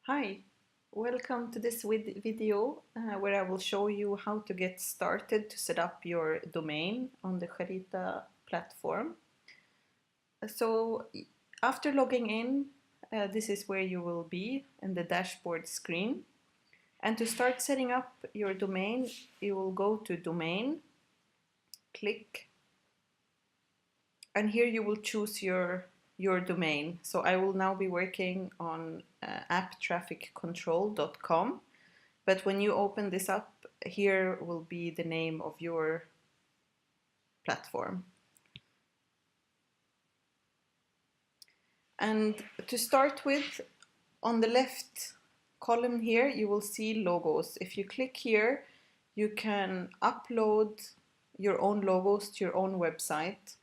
Hi, welcome to this video where I will show you how to get started to set up your domain on the Charita platform. So after logging in, this is where you will be in the dashboard screen. And to start setting up your domain, you will go to Domain, click, and here you will choose your domain. So I will now be working on apptrafficcontrol.com, but when you open this up, here will be the name of your platform. And to start with, on the left column here, you will see logos. If you click here, you can upload your own logos to your own website.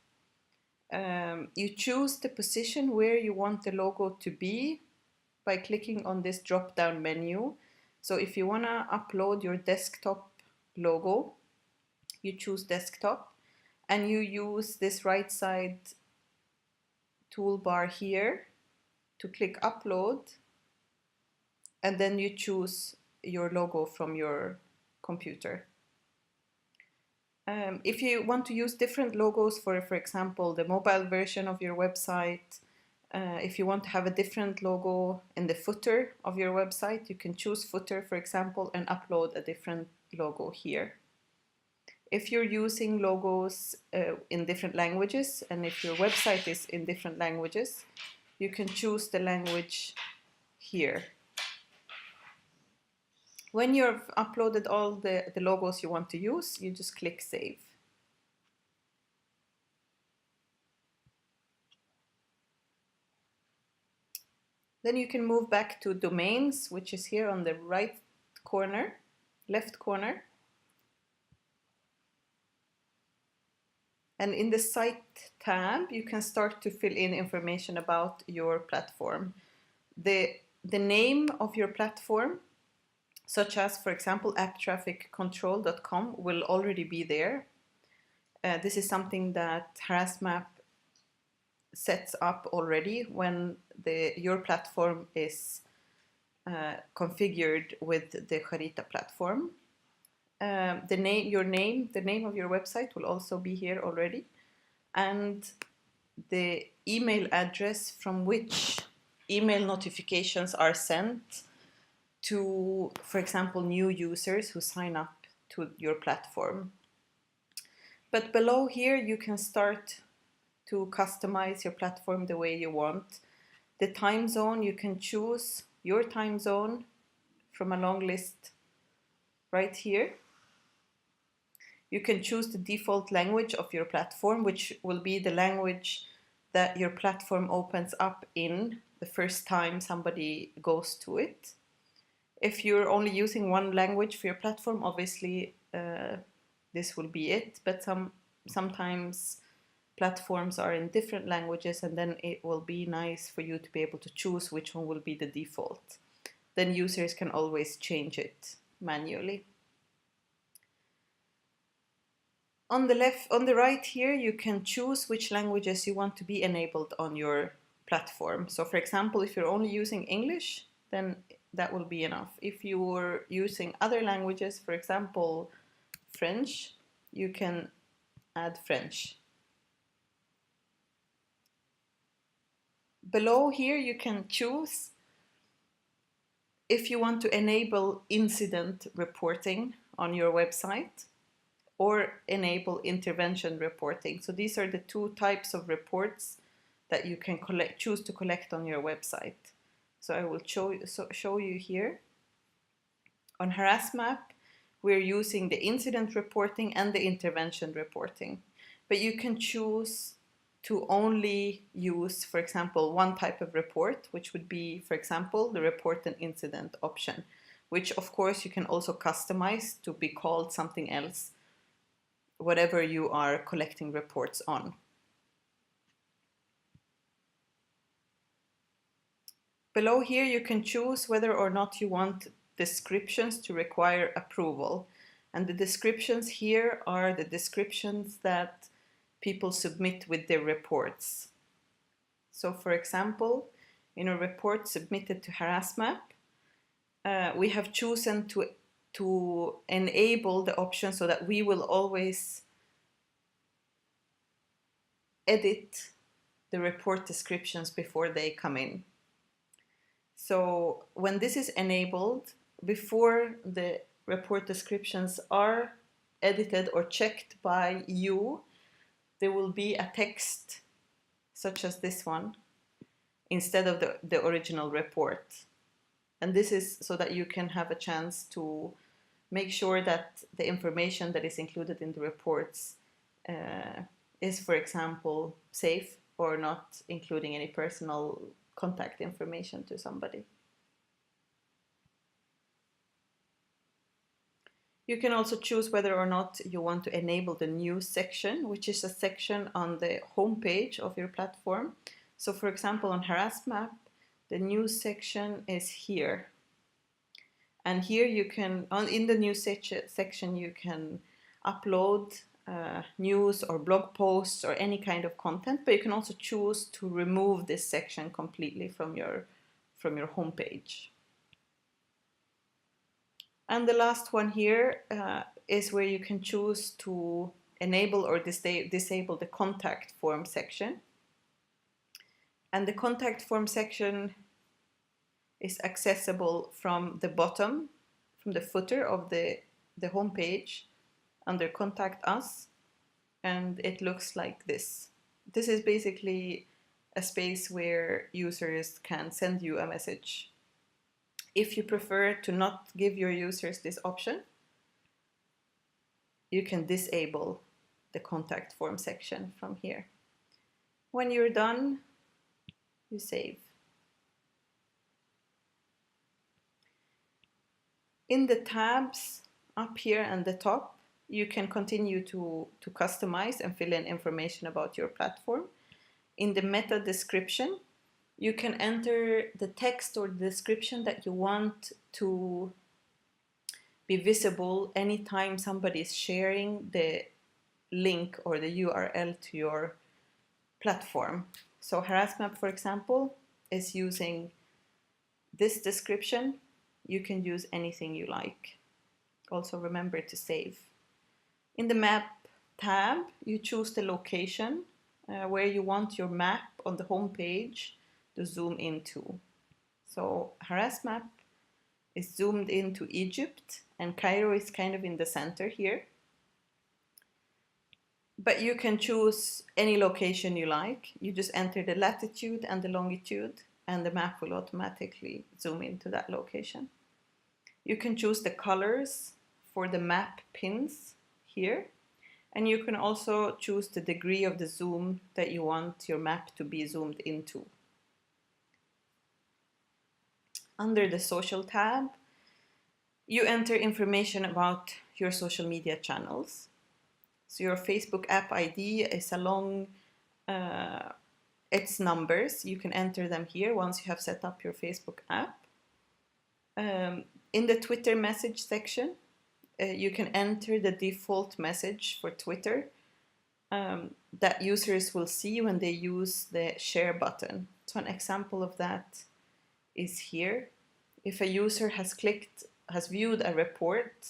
You choose the position where you want the logo to be by clicking on this drop-down menu. So if you want to upload your desktop logo, you choose desktop and you use this right side toolbar here to click upload, and then you choose your logo from your computer. If you want to use different logos for example, the mobile version of your website, if you want to have a different logo in the footer of your website, you can choose footer, for example, and upload a different logo here. If you're using logos in different languages, and if your website is in different languages, you can choose the language here. When you've uploaded all the logos you want to use, you just click Save. Then you can move back to Domains, which is here on the right corner, left corner. And in the Site tab, you can start to fill in information about your platform. The name of your platform, such as, for example, apptrafficcontrol.com, will already be there. This is something that Harassmap sets up already when your platform is configured with the Charita platform. The name of your website will also be here already, and the email address from which email notifications are sent to, for example, new users who sign up to your platform. But below here, you can start to customize your platform the way you want. The time zone, you can choose your time zone from a long list right here. You can choose the default language of your platform, which will be the language that your platform opens up in the first time somebody goes to it. If you're only using one language for your platform, obviously this will be it, but sometimes platforms are in different languages, and then it will be nice for you to be able to choose which one will be the default. Then users can always change it manually. On the right here, you can choose which languages you want to be enabled on your platform. So for example, if you're only using English, then that will be enough. If you're using other languages, for example, French, you can add French. Below here, you can choose if you want to enable incident reporting on your website or enable intervention reporting. So these are the two types of reports that you can choose to collect on your website. So I will show you here. On Harassmap, we're using the incident reporting and the intervention reporting. But you can choose to only use, for example, one type of report, which would be, for example, the report an incident option, which of course you can also customize to be called something else, whatever you are collecting reports on. Below here, you can choose whether or not you want descriptions to require approval. And the descriptions here are the descriptions that people submit with their reports. So for example, in a report submitted to Harassmap, we have chosen to enable the option so that we will always edit the report descriptions before they come in. So when this is enabled, before the report descriptions are edited or checked by you, there will be a text such as this one instead of the original report. And this is so that you can have a chance to make sure that the information that is included in the reports is, for example, safe or not including any personal contact information to somebody. You can also choose whether or not you want to enable the news section, which is a section on the home page of your platform. So for example, on HarassMap, the news section is here. And here you can, in the news section, you can upload news or blog posts or any kind of content, but you can also choose to remove this section completely from your homepage. And the last one here is where you can choose to enable or disable the contact form section. And the contact form section is accessible from the bottom, from the footer of the homepage under Contact Us, and it looks like this. This is basically a space where users can send you a message. If you prefer to not give your users this option, you can disable the contact form section from here. When you're done, you save. In the tabs up here at the top, you can continue to customize and fill in information about your platform. In the meta description, you can enter the text or the description that you want to be visible anytime somebody is sharing the link or the URL to your platform. So HarassMap, for example, is using this description. You can use anything you like. Also remember to save. In the map tab, you choose the location where you want your map on the home page to zoom into. So HarassMap is zoomed into Egypt, and Cairo is kind of in the center here. But you can choose any location you like. You just enter the latitude and the longitude, and the map will automatically zoom into that location. You can choose the colors for the map pins here, and you can also choose the degree of the zoom that you want your map to be zoomed into. Under the social tab, you enter information about your social media channels. So your Facebook app ID is along its numbers. You can enter them here once you have set up your Facebook app. In the Twitter message section, you can enter the default message for Twitter that users will see when they use the share button. So an example of that is here. If a user has viewed a report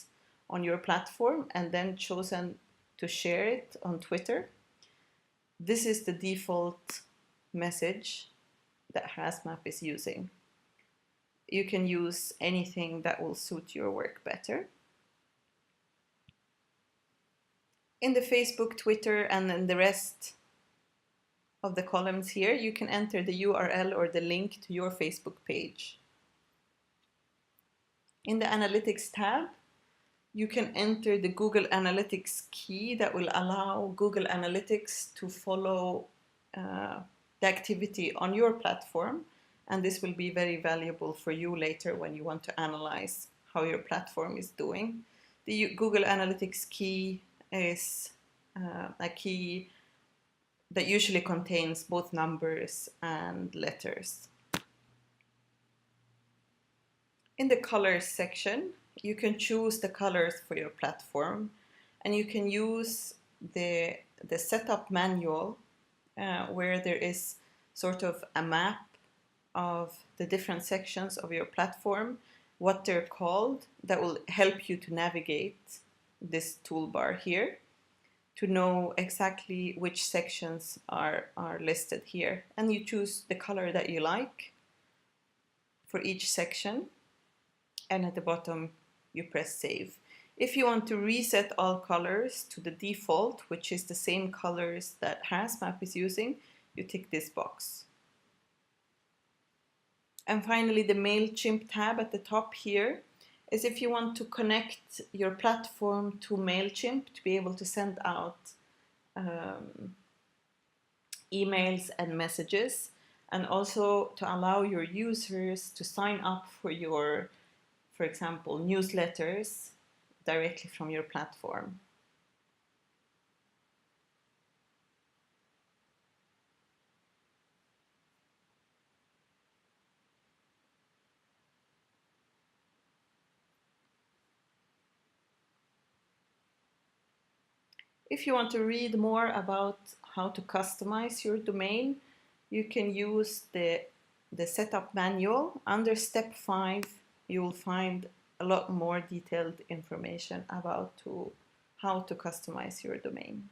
on your platform and then chosen to share it on Twitter, this is the default message that HarassMap is using. You can use anything that will suit your work better. In the Facebook, Twitter, and then the rest of the columns here, you can enter the URL or the link to your Facebook page. In the Analytics tab, you can enter the Google Analytics key that will allow Google Analytics to follow the activity on your platform, and this will be very valuable for you later when you want to analyze how your platform is doing. The Google Analytics key is a key that usually contains both numbers and letters. In the colors section, you can choose the colors for your platform, and you can use the setup manual where there is sort of a map of the different sections of your platform what they're called. That will help you to navigate this toolbar here, to know exactly which sections are listed here. And you choose the color that you like for each section. And at the bottom, you press save. If you want to reset all colors to the default, which is the same colors that HarassMap is using, you tick this box. And finally, the MailChimp tab at the top here is if you want to connect your platform to MailChimp to be able to send out emails and messages, and also to allow your users to sign up for your, for example, newsletters directly from your platform. If you want to read more about how to customize your domain, you can use the setup manual. Under step 5, you will find a lot more detailed information about how to customize your domain.